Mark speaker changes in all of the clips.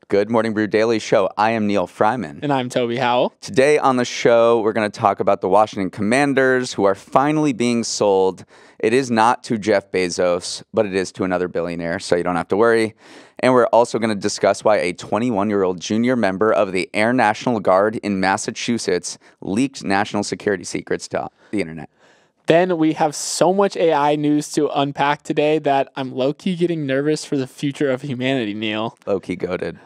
Speaker 1: Good Morning Brew Daily Show. I am Neal Fryman.
Speaker 2: And I'm Toby Howell.
Speaker 1: Today on the show, we're going to talk about the Washington Commanders who are finally being sold. It is not to Jeff Bezos, but it is to another billionaire, so you don't have to worry. And we're also going to discuss why a 21-year-old junior member of the Air National Guard in Massachusetts leaked national security secrets to the internet.
Speaker 2: Then we have so much AI news to unpack today that I'm low-key getting nervous for the future of humanity, Neal.
Speaker 1: Low-key goated.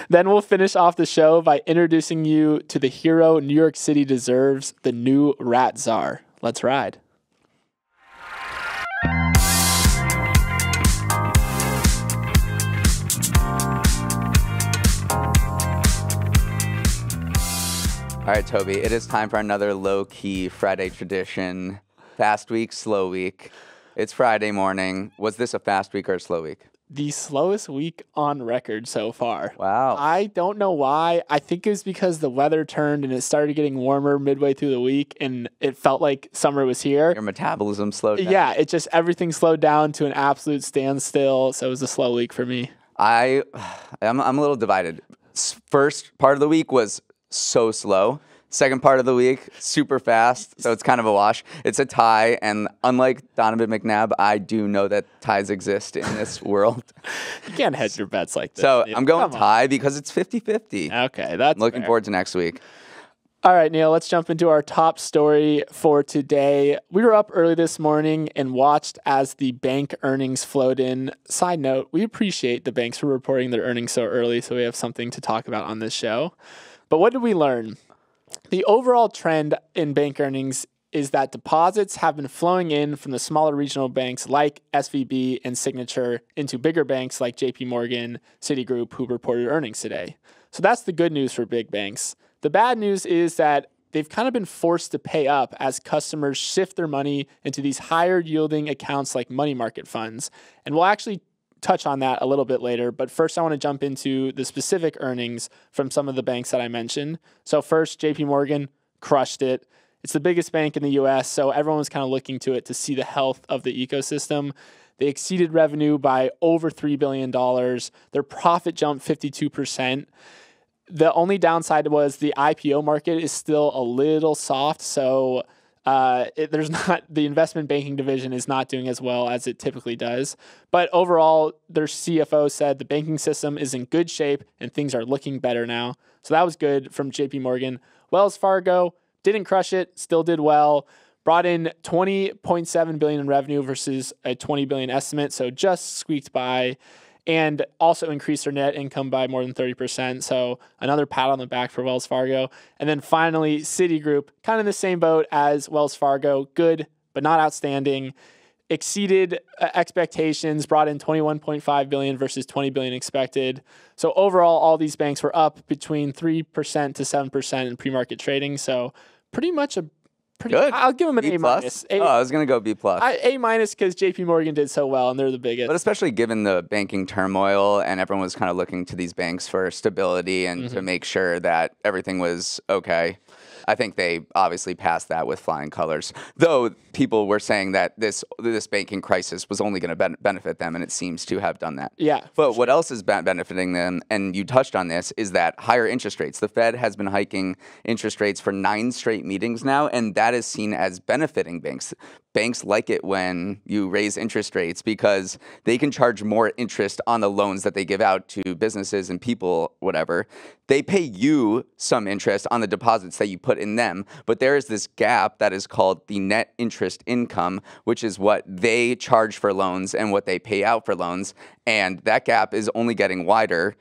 Speaker 2: Then we'll finish off the show by introducing you to the hero New York City deserves, the new Rat Czar. Let's ride.
Speaker 1: All right, Toby, it is time for another low-key Friday tradition. Fast week, slow week. It's Friday morning. Was this a fast week or a slow week?
Speaker 2: The slowest week on record so far.
Speaker 1: Wow.
Speaker 2: I don't know why. I think it was because the weather turned and it started getting warmer midway through the week and it felt like summer was here.
Speaker 1: Your metabolism slowed down.
Speaker 2: Yeah, everything slowed down to an absolute standstill. So it was a slow week for me.
Speaker 1: I'm a little divided. First part of the week was so slow. Second part of the week, super fast. So it's kind of a wash. It's a tie. And unlike Donovan McNabb, I do know that ties exist in this world.
Speaker 2: You can't hedge your bets like this.
Speaker 1: So
Speaker 2: Neal.
Speaker 1: I'm going tie because it's 50-50.
Speaker 2: Okay, that's
Speaker 1: Looking
Speaker 2: fair.
Speaker 1: forward to next week.
Speaker 2: All right, Neal, let's jump into our top story for today. We were up early this morning and watched as the bank earnings flowed in. Side note, we appreciate the banks for reporting their earnings so early so we have something to talk about on this show. But what did we learn? The overall trend in bank earnings is that deposits have been flowing in from the smaller regional banks like SVB and Signature into bigger banks like JP Morgan, Citigroup, who reported earnings today. So that's the good news for big banks. The bad news is that they've kind of been forced to pay up as customers shift their money into these higher yielding accounts like money market funds. And we'll actually touch on that a little bit later, but first I want to jump into the specific earnings from some of the banks that I mentioned. So first, JP Morgan crushed it. It's the biggest bank in the US, so everyone was kind of looking to it to see the health of the ecosystem. They exceeded revenue by over $3 billion. Their profit jumped 52%. The only downside was the IPO market is still a little soft, so the investment banking division is not doing as well as it typically does. But overall, their CFO said the banking system is in good shape and things are looking better now. So that was good from JP Morgan. Wells Fargo didn't crush it, still did well. Brought in $20.7 billion in revenue versus a $20 billion estimate, so just squeaked by. And also increased their net income by more than 30%. So another pat on the back for Wells Fargo. And then finally, Citigroup, kind of in the same boat as Wells Fargo, good, but not outstanding. Exceeded expectations, brought in $21.5 billion versus $20 billion expected. So overall, all these banks were up between 3% to 7% in pre-market trading. So pretty much
Speaker 1: Good.
Speaker 2: I'll give them an
Speaker 1: B+?
Speaker 2: A minus.
Speaker 1: I was going to go B+.
Speaker 2: A minus because JP Morgan did so well and they're the biggest.
Speaker 1: But especially given the banking turmoil and everyone was kind of looking to these banks for stability and to make sure that everything was okay. I think they obviously passed that with flying colors. Though people were saying that this banking crisis was only going to benefit them, and it seems to have done that.
Speaker 2: Yeah.
Speaker 1: But what else is benefiting them, and you touched on this, is that higher interest rates. The Fed has been hiking interest rates for 9 straight meetings now, and that is seen as benefiting banks. Banks like it when you raise interest rates because they can charge more interest on the loans that they give out to businesses and people, whatever. They pay you some interest on the deposits that you put in them, but there is this gap that is called the net interest income, which is what they charge for loans and what they pay out for loans, and that gap is only getting wider.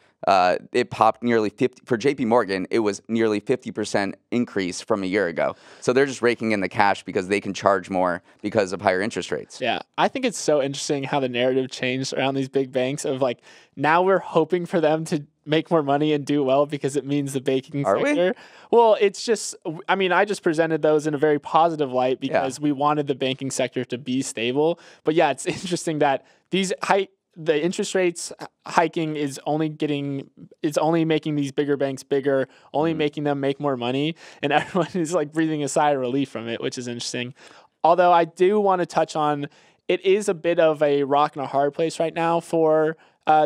Speaker 1: It popped nearly 50 for JP Morgan. It was nearly 50% increase from a year ago. So they're just raking in the cash because they can charge more because of higher interest rates.
Speaker 2: Yeah, I think it's so interesting how the narrative changed around these big banks of like now we're hoping for them to make more money and do well because it means the banking sector. Well, it's just, I mean, I just presented those in a very positive light because we wanted the banking sector to be stable. But yeah, it's interesting that the interest rates hiking is only making these bigger banks bigger, only making them make more money. And everyone is like breathing a sigh of relief from it, which is interesting. Although I do want to touch on, it is a bit of a rock and a hard place right now for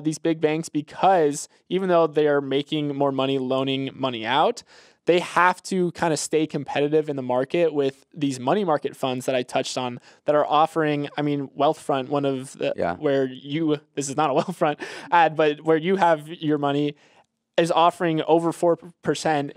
Speaker 2: these big banks, because even though they are making more money loaning money out, they have to kind of stay competitive in the market with these money market funds that I touched on that are offering, I mean, Wealthfront, one of the, this is not a Wealthfront ad, but where you have your money is offering over 4%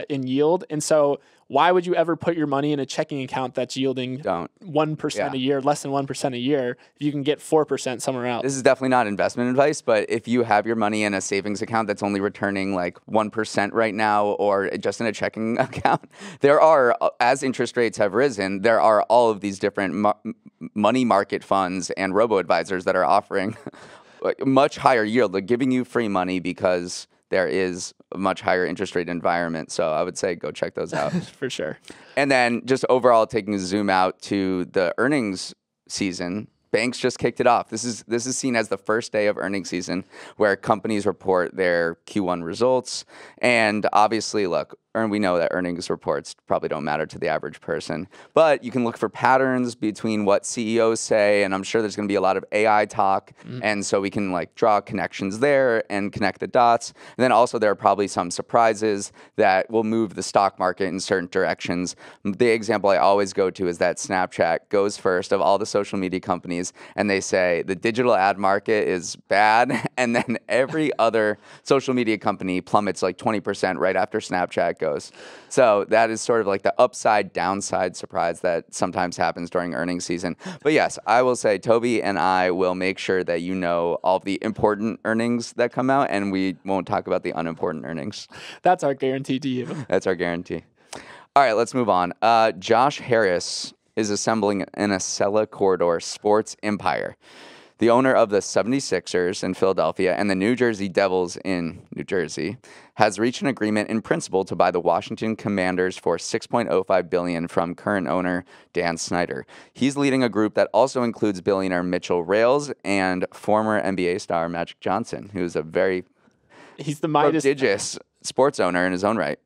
Speaker 2: in yield. And so why would you ever put your money in a checking account that's yielding 1% a year, less than 1% a year, if you can get 4% somewhere else?
Speaker 1: This is definitely not investment advice, but if you have your money in a savings account that's only returning like 1% right now, or just in a checking account, there are, as interest rates have risen, there are all of these different money market funds and robo-advisors that are offering much higher yield. They're giving you free money because there is a much higher interest rate environment. So I would say go check those out.
Speaker 2: For sure.
Speaker 1: And then just overall, taking a zoom out to the earnings season, banks just kicked it off. This is seen as the first day of earnings season where companies report their Q1 results. And obviously, look, we know that earnings reports probably don't matter to the average person, but you can look for patterns between what CEOs say, and I'm sure there's going to be a lot of AI talk, and so we can like draw connections there and connect the dots. And then also there are probably some surprises that will move the stock market in certain directions. The example I always go to is that Snapchat goes first of all the social media companies, and they say the digital ad market is bad, and then every other social media company plummets like 20% right after Snapchat goes. So that is sort of like the upside downside surprise that sometimes happens during earnings season. But yes, I will say Toby and I will make sure that you know all the important earnings that come out, and we won't talk about the unimportant earnings.
Speaker 2: That's our guarantee to you.
Speaker 1: That's our guarantee. All right, let's move on. Josh Harris is assembling an Acela Corridor sports empire. The owner of the 76ers in Philadelphia and the New Jersey Devils in New Jersey has reached an agreement in principle to buy the Washington Commanders for $6.05 billion from current owner Dan Snyder. He's leading a group that also includes billionaire Mitchell Rales and former NBA star Magic Johnson, who's he's the prodigious sports owner in his own right.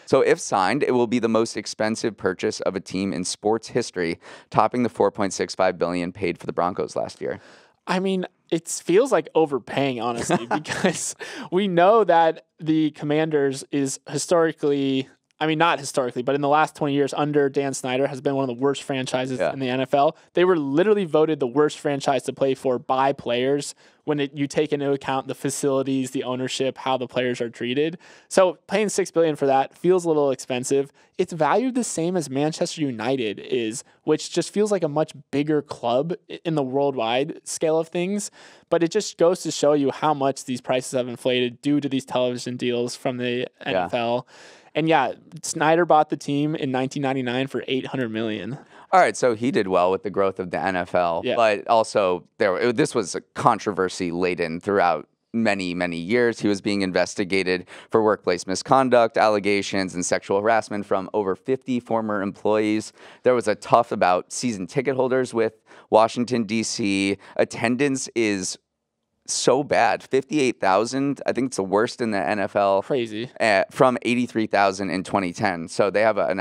Speaker 1: So if signed, it will be the most expensive purchase of a team in sports history, topping the $4.65 billion paid for the Broncos last year.
Speaker 2: I mean, it feels like overpaying, honestly, because we know that the Commanders is historically, I mean, not historically, but in the last 20 years under Dan Snyder has been one of the worst franchises in the NFL. They were literally voted the worst franchise to play for by players when you take into account the facilities, the ownership, how the players are treated. So paying $6 billion for that feels a little expensive. It's valued the same as Manchester United is, which just feels like a much bigger club in the worldwide scale of things. But it just goes to show you how much these prices have inflated due to these television deals from the NFL. And yeah, Snyder bought the team in 1999 for $800 million.
Speaker 1: All right, so he did well with the growth of the NFL, but also this was a controversy laden throughout many, many years. He was being investigated for workplace misconduct, allegations, and sexual harassment from over 50 former employees. There was a tough about season ticket holders with Washington, D.C. Attendance is so bad. 58,000. I think it's the worst in the NFL.
Speaker 2: Crazy.
Speaker 1: From 83,000 in 2010. So they have a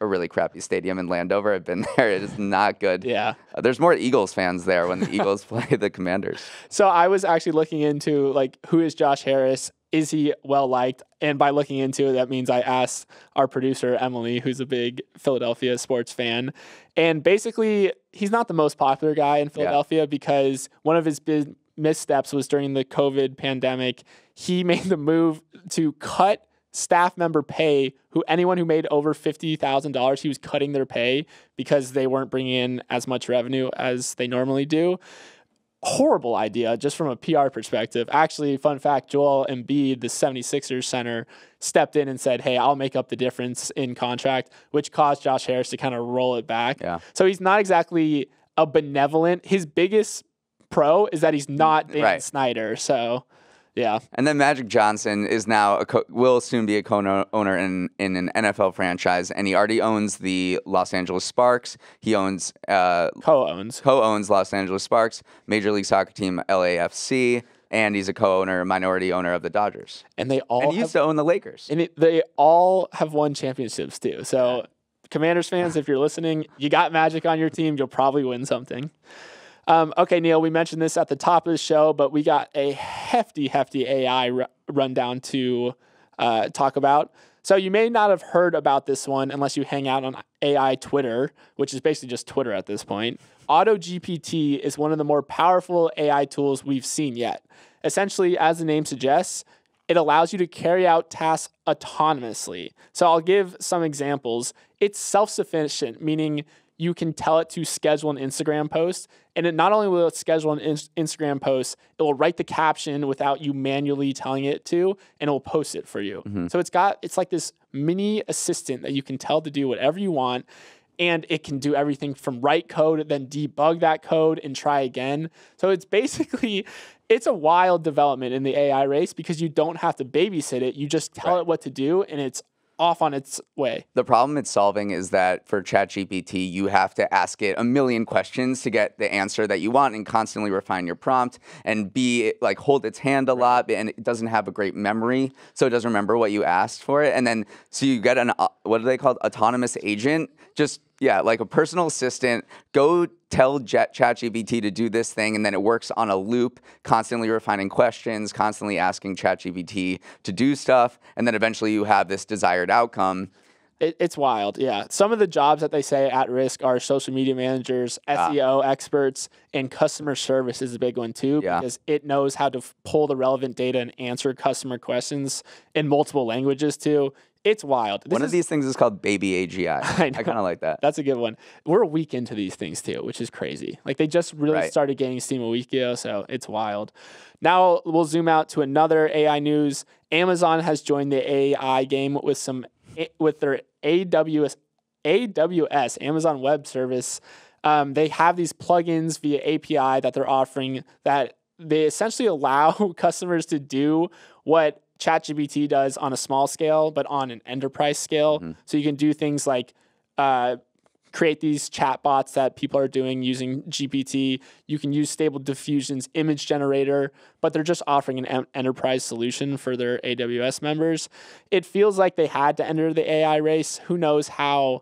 Speaker 1: really crappy stadium in Landover. I've been there. It is not good.
Speaker 2: Yeah.
Speaker 1: There's more Eagles fans there when the Eagles play the Commanders.
Speaker 2: So I was actually looking into who is Josh Harris? Is he well liked? And by looking into it, that means I asked our producer, Emily, who's a big Philadelphia sports fan. And basically, he's not the most popular guy in Philadelphia because one of his big missteps was during the COVID pandemic. He made the move to cut staff member pay, anyone who made over $50,000, he was cutting their pay because they weren't bringing in as much revenue as they normally do. Horrible idea just from a PR perspective. Actually, fun fact, Joel Embiid, the 76ers center, stepped in and said, hey, I'll make up the difference in contract, which caused Josh Harris to kind of roll it back. Yeah. So he's not exactly a benevolent. His biggest pro is that he's not Dan Snyder. So, yeah. And
Speaker 1: then Magic Johnson is now will soon be a co-owner in an NFL franchise, and he already owns the Los Angeles Sparks. He owns co-owns Los Angeles Sparks, Major League Soccer team LAFC, and he's a minority owner of the Dodgers.
Speaker 2: And he
Speaker 1: used to own the Lakers.
Speaker 2: And they all have won championships too. So, Commanders fans, if you're listening, you got Magic on your team, you'll probably win something. Okay, Neal, we mentioned this at the top of the show, but we got a hefty AI rundown to talk about. So you may not have heard about this one unless you hang out on AI Twitter, which is basically just Twitter at this point. Auto-GPT is one of the more powerful AI tools we've seen yet. Essentially, as the name suggests, it allows you to carry out tasks autonomously. So I'll give some examples. It's self-sufficient, meaning you can tell it to schedule an Instagram post, and it not only will it schedule an Instagram post, it will write the caption without you manually telling it to, and it will post it for you. So it's like this mini assistant that you can tell to do whatever you want, and it can do everything from write code, then debug that code and try again. So it's basically, it's a wild development in the AI race because you don't have to babysit it. You just tell it what to do, and it's off on its way.
Speaker 1: The problem it's solving is that for ChatGPT, you have to ask it a million questions to get the answer that you want and constantly refine your prompt and hold its hand a lot, and it doesn't have a great memory, so it doesn't remember what you asked for it. And then, so you get an, what are they called? Autonomous agent. Like a personal assistant, go tell ChatGPT to do this thing, and then it works on a loop, constantly refining questions, constantly asking ChatGPT to do stuff, and then eventually you have this desired outcome.
Speaker 2: It's wild, yeah. Some of the jobs that they say at risk are social media managers, SEO experts, and customer service is a big one too, because it knows how to pull the relevant data and answer customer questions in multiple languages too. It's wild.
Speaker 1: One of these things is called Baby AGI. I kind of like that.
Speaker 2: That's a good one. We're a week into these things too, which is crazy. Like they just really started gaining steam a week ago, so it's wild. Now we'll zoom out to another AI news. Amazon has joined the AI game with their AWS Amazon Web Service. They have these plugins via API that they're offering that they essentially allow customers to do what ChatGPT does on a small scale, but on an enterprise scale. So you can do things like create these chatbots that people are doing using GPT. You can use Stable Diffusion's image generator, but they're just offering an enterprise solution for their AWS members. It feels like they had to enter the AI race. Who knows how,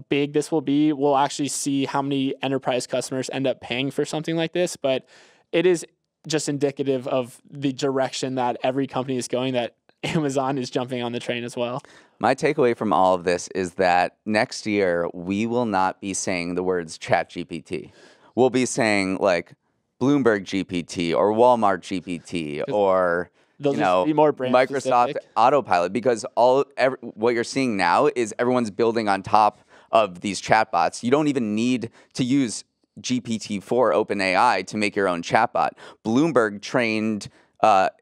Speaker 2: big this will be. We'll actually see how many enterprise customers end up paying for something like this, but it is just indicative of the direction that every company is going, that Amazon is jumping on the train as well.
Speaker 1: My takeaway from all of this is that next year, we will not be saying the words ChatGPT. We'll be saying like Bloomberg GPT or Walmart GPT or
Speaker 2: be more brand
Speaker 1: Microsoft
Speaker 2: specific.
Speaker 1: Autopilot, because what you're seeing now is everyone's building on top of these chatbots. You don't even need to use GPT-4 OpenAI to make your own chatbot. Bloomberg trained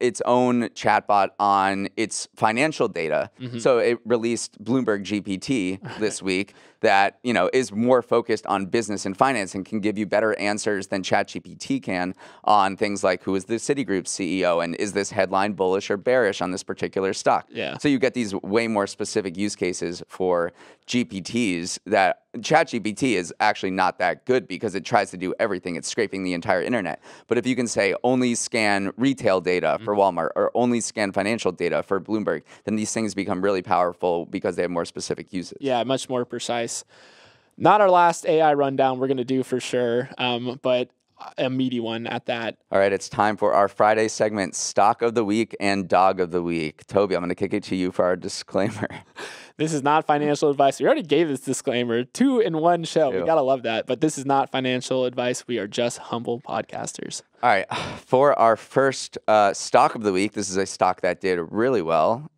Speaker 1: its own chatbot on its financial data. So it released Bloomberg GPT this week that, is more focused on business and finance and can give you better answers than ChatGPT can on things like who is the Citigroup CEO and is this headline bullish or bearish on this particular stock. So you get these way more specific use cases for GPTs that ChatGPT is actually not that good because it tries to do everything. It's scraping the entire internet. But if you can say only scan retail data for Walmart or only scan financial data for Bloomberg, then these things become really powerful because they have more specific uses.
Speaker 2: Yeah, much more precise. Not our last AI rundown we're going to do for sure, but a meaty one at that.
Speaker 1: All right, it's time for our Friday segment, Stock of the Week and Dog of the Week. Toby, I'm going to kick it to you for our disclaimer.
Speaker 2: This is not financial advice. We already gave this disclaimer 2 in 1 show. We got to love that. But this is not financial advice. We are just humble podcasters.
Speaker 1: All right, for our first stock of the week, this is a stock that did really well,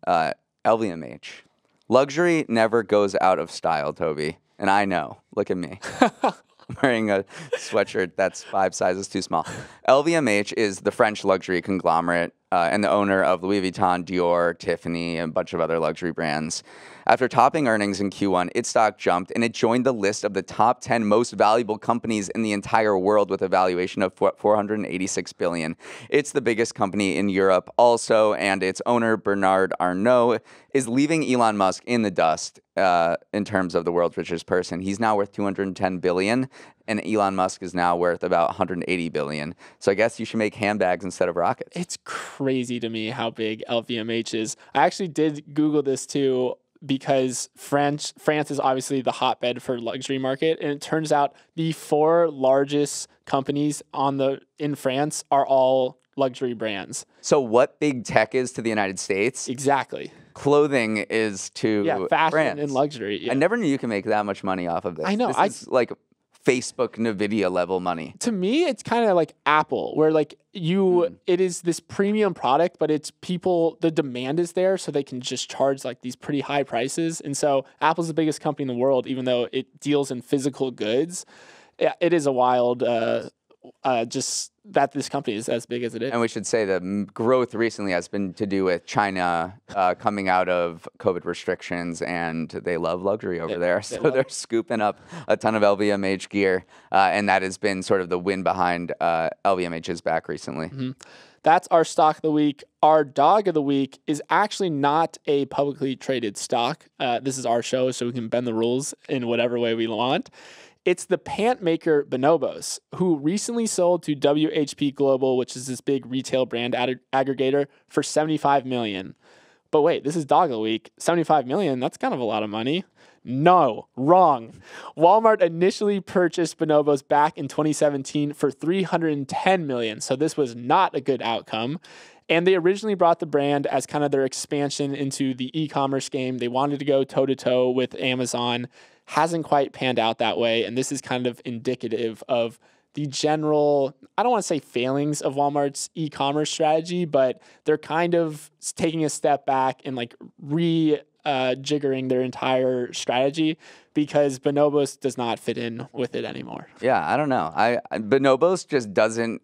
Speaker 1: LVMH. Luxury never goes out of style, Toby. And I know. Look at me. I'm wearing a sweatshirt that's 5 sizes too small. LVMH is the French luxury conglomerate and the owner of Louis Vuitton, Dior, Tiffany, and a bunch of other luxury brands. After topping earnings in Q1, its stock jumped, and it joined the list of the top 10 most valuable companies in the entire world with a valuation of $486 billion. It's the biggest company in Europe also, and its owner, Bernard Arnault, is leaving Elon Musk in the dust in terms of the world's richest person. He's now worth $210 billion, and Elon Musk is now worth about $180 billion. So I guess you should make handbags instead of rockets.
Speaker 2: It's crazy to me how big LVMH is. I actually did Google this too, because France is obviously the hotbed for luxury market, and it turns out the 4 largest companies in France are all luxury brands.
Speaker 1: So what big tech is to the United States,
Speaker 2: Exactly.
Speaker 1: clothing is to
Speaker 2: Fashion
Speaker 1: France.
Speaker 2: and luxury. Yeah.
Speaker 1: I never knew you can make that much money off of this.
Speaker 2: I know.
Speaker 1: This is like Facebook, NVIDIA level money.
Speaker 2: To me, it's kind of like Apple, where like it is this premium product, but it's the demand is there, so they can just charge like these pretty high prices. And so Apple's the biggest company in the world, even though it deals in physical goods. Yeah, it is a wild, just that this company is as big as it is.
Speaker 1: And we should say the growth recently has been to do with China coming out of COVID restrictions, and they love luxury over there. So they're scooping up a ton of LVMH gear, and that has been sort of the win behind LVMH's back recently.
Speaker 2: Mm-hmm. That's our stock of the week. Our dog of the week is actually not a publicly traded stock. This is our show, so we can bend the rules in whatever way we want. It's the pant maker Bonobos, who recently sold to WHP Global, which is this big retail brand aggregator, for $75 million. But wait, this is dog of the week. $75 million, that's kind of a lot of money. No, wrong. Walmart initially purchased Bonobos back in 2017 for $310 million, so this was not a good outcome. And they originally brought the brand as kind of their expansion into the e-commerce game. They wanted to go toe-to-toe with Amazon. Hasn't quite panned out that way, and this is kind of indicative of the general, I don't want to say failings of Walmart's e-commerce strategy, but they're kind of taking a step back and like jiggering their entire strategy because Bonobos does not fit in with it anymore.
Speaker 1: Yeah, I don't know. Bonobos just doesn't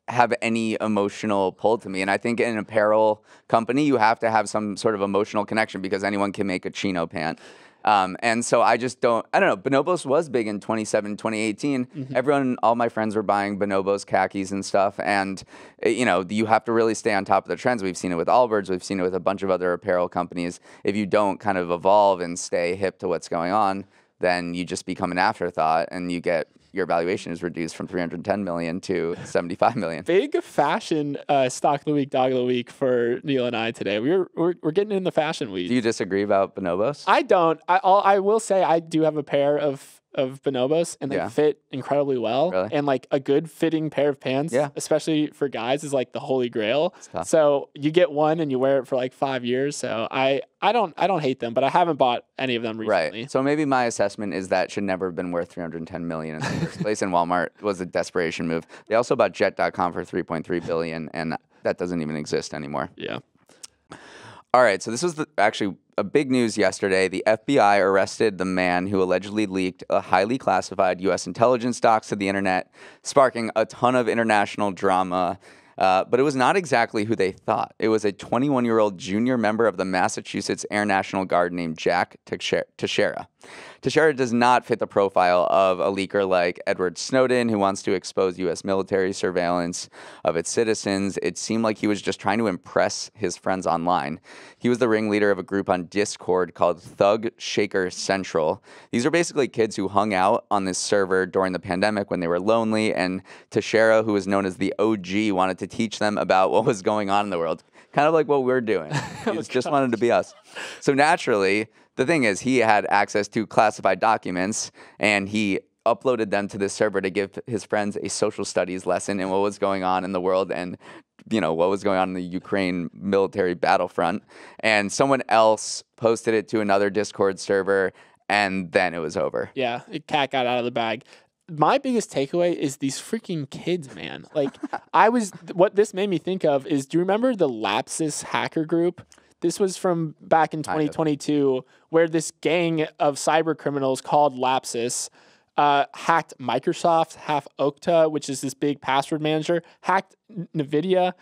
Speaker 1: have any emotional pull to me. And I think in an apparel company, you have to have some sort of emotional connection because anyone can make a chino pant. And so I don't know. Bonobos was big in 2018. Mm-hmm. All my friends were buying Bonobos khakis and stuff. And, you have to really stay on top of the trends. We've seen it with Allbirds. We've seen it with a bunch of other apparel companies. If you don't kind of evolve and stay hip to what's going on, then you just become an afterthought and your valuation is reduced from $310 million to $75 million.
Speaker 2: Big fashion stock of the week, dog of the week for Neal and I today. We're getting in the fashion week.
Speaker 1: Do you disagree about Bonobos?
Speaker 2: I don't. I will say I do have a pair of Bonobos, and they fit incredibly well.
Speaker 1: Really?
Speaker 2: And like a good fitting pair of pants, especially for guys, is like the holy grail. So you get one and you wear it for like 5 years. So I don't hate them, but I haven't bought any of them recently.
Speaker 1: Right. So maybe my assessment is that should never have been worth $310 million in the first place, and Walmart was a desperation move. They also bought Jet.com for $3.3 billion, and that doesn't even exist anymore.
Speaker 2: Yeah.
Speaker 1: All right, so this was actually a big news yesterday. The FBI arrested the man who allegedly leaked a highly classified U.S. intelligence docs to the internet, sparking a ton of international drama. But it was not exactly who they thought. It was a 21-year-old junior member of the Massachusetts Air National Guard named Jack Teixeira. Teixeira does not fit the profile of a leaker like Edward Snowden, who wants to expose U.S. military surveillance of its citizens. It seemed like he was just trying to impress his friends online. He was the ringleader of a group on Discord called Thug Shaker Central. These are basically kids who hung out on this server during the pandemic when they were lonely, and Teixeira, who was known as the OG, wanted to teach them about what was going on in the world. Kind of like what we're doing. He just wanted to be us. So naturally, the thing is, he had access to classified documents, and he uploaded them to this server to give his friends a social studies lesson in what was going on in the world and, what was going on in the Ukraine military battlefront. And someone else posted it to another Discord server, and then it was over.
Speaker 2: Yeah, the cat got out of the bag. My biggest takeaway is these freaking kids, man. Like, what this made me think of is, do you remember the Lapsus hacker group? This was from back in 2022, where this gang of cyber criminals called Lapsus hacked Microsoft, Okta, which is this big password manager, hacked NVIDIA,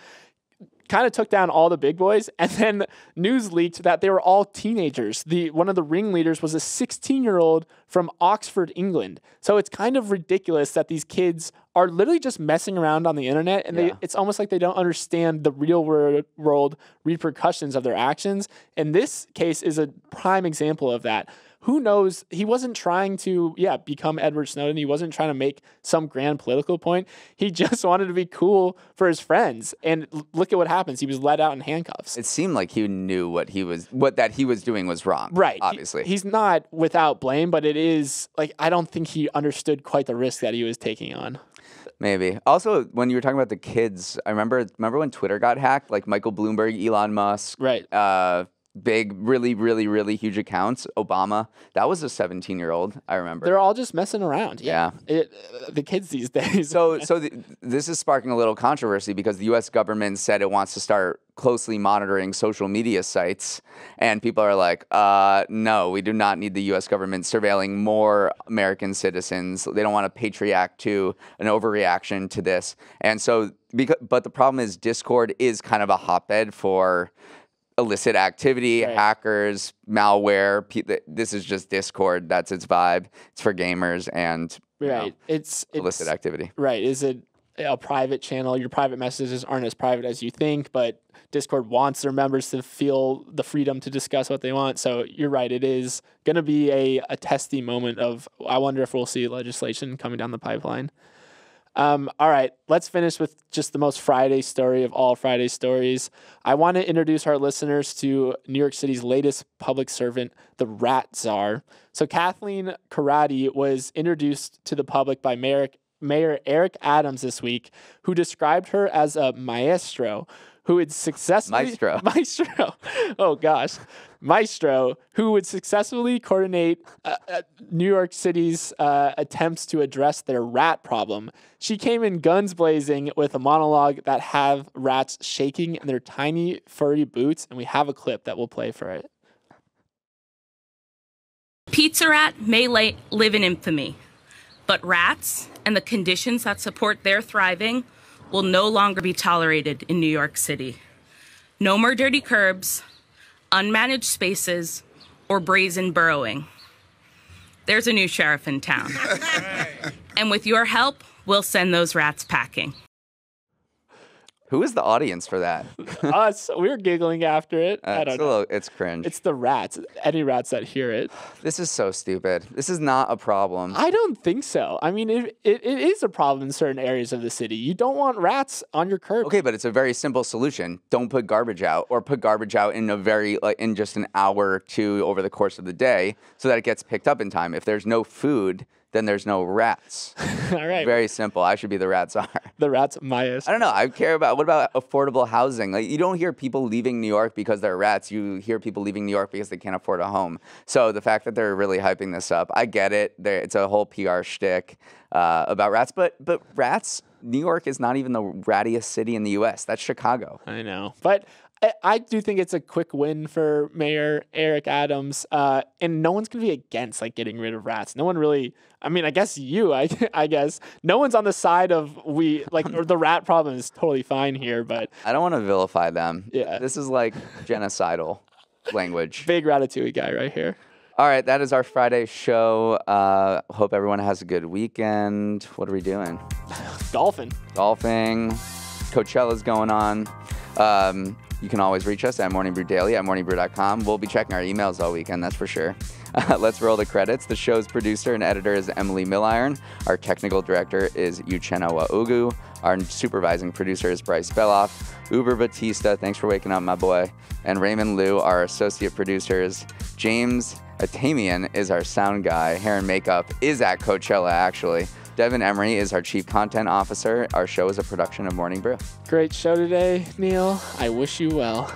Speaker 2: kind of took down all the big boys, and then news leaked that they were all teenagers. One of the ringleaders was a 16-year-old from Oxford, England. So it's kind of ridiculous that these kids are literally just messing around on the internet, and it's almost like they don't understand the real world repercussions of their actions. And this case is a prime example of that. who knows? He wasn't trying to, become Edward Snowden. He wasn't trying to make some grand political point. He just wanted to be cool for his friends. And look at what happens. He was let out in handcuffs.
Speaker 1: It seemed like he knew what he was doing was wrong.
Speaker 2: Right.
Speaker 1: Obviously.
Speaker 2: He's not without blame, but it is like, I don't think he understood quite the risk that he was taking on.
Speaker 1: Maybe. Also, when you were talking about the kids, I remember when Twitter got hacked, like Michael Bloomberg, Elon Musk,
Speaker 2: right.
Speaker 1: Big, really, really, really huge accounts. Obama, that was a 17-year-old. I remember.
Speaker 2: They're all just messing around. Yeah. The kids these days.
Speaker 1: This is sparking a little controversy because the U.S. government said it wants to start closely monitoring social media sites, and people are like, no, we do not need the U.S. government surveilling more American citizens. They don't want a Patriot Act to an overreaction to this, and so but the problem is Discord is kind of a hotbed for illicit activity, right. Hackers, malware. This is just Discord. That's its vibe. It's for gamers and
Speaker 2: it's
Speaker 1: illicit activity.
Speaker 2: Right. Is it a private channel? Your private messages aren't as private as you think, but Discord wants their members to feel the freedom to discuss what they want. So you're right. It is going to be a testy moment of, I wonder if we'll see legislation coming down the pipeline. All right, let's finish with just the most Friday story of all Friday stories. I want to introduce our listeners to New York City's latest public servant, the Rat Czar. So Kathleen Karate was introduced to the public by Mayor Eric Adams this week, who described her as a maestro who would successfully... Maestro. Oh, gosh. Maestro, who would successfully coordinate New York City's attempts to address their rat problem. She came in guns blazing with a monologue that have rats shaking in their tiny furry boots, and we have a clip that we'll play for it.
Speaker 3: Pizza rat may live in infamy, but rats and the conditions that support their thriving will no longer be tolerated in New York City. No more dirty curbs, unmanaged spaces, or brazen burrowing. There's a new sheriff in town. And with your help, we'll send those rats packing.
Speaker 1: Who is the audience for that?
Speaker 2: Us. We're giggling after it. I don't know.
Speaker 1: It's cringe.
Speaker 2: It's the rats. Any rats that hear it.
Speaker 1: This is so stupid. This is not a problem.
Speaker 2: I don't think so. I mean, it is a problem in certain areas of the city. You don't want rats on your curb.
Speaker 1: Okay, but it's a very simple solution. Don't put garbage out, or put garbage out in in just an hour or two over the course of the day so that it gets picked up in time. If there's no food, then there's no rats.
Speaker 2: All right.
Speaker 1: Very simple. I should be the Rat Czar.
Speaker 2: The Rat Myers.
Speaker 1: I don't know. I care about, what about affordable housing? Like, you don't hear people leaving New York because they're rats. You hear people leaving New York because they can't afford a home. So the fact that they're really hyping this up, I get it. It's a whole PR shtick about rats. But rats, New York is not even the rattiest city in the U.S. That's Chicago.
Speaker 2: I know. But I do think it's a quick win for Mayor Eric Adams, and no one's going to be against getting rid of rats. No one really. I mean, I guess I guess no one's on the side of the rat problem is totally fine here, but
Speaker 1: I don't want to vilify them.
Speaker 2: Yeah,
Speaker 1: this is genocidal language.
Speaker 2: Big Ratatouille guy right here.
Speaker 1: All right, that is our Friday show. Hope everyone has a good weekend. What are we doing?
Speaker 2: Golfing.
Speaker 1: Coachella's going on. You can always reach us at Morning Brew Daily at morningbrew.com. We'll be checking our emails all weekend, that's for sure. Let's roll the credits. The show's producer and editor is Emily Milliron. Our technical director is Uchenna Waugu. Our supervising producer is Bryce Beloff. Uber Batista, thanks for waking up, my boy. And Raymond Liu, our associate producers. James Atamian is our sound guy. Hair and makeup is at Coachella, actually. Devin Emery is our chief content officer. Our show is a production of Morning Brew.
Speaker 2: Great show today, Neal. I wish you well.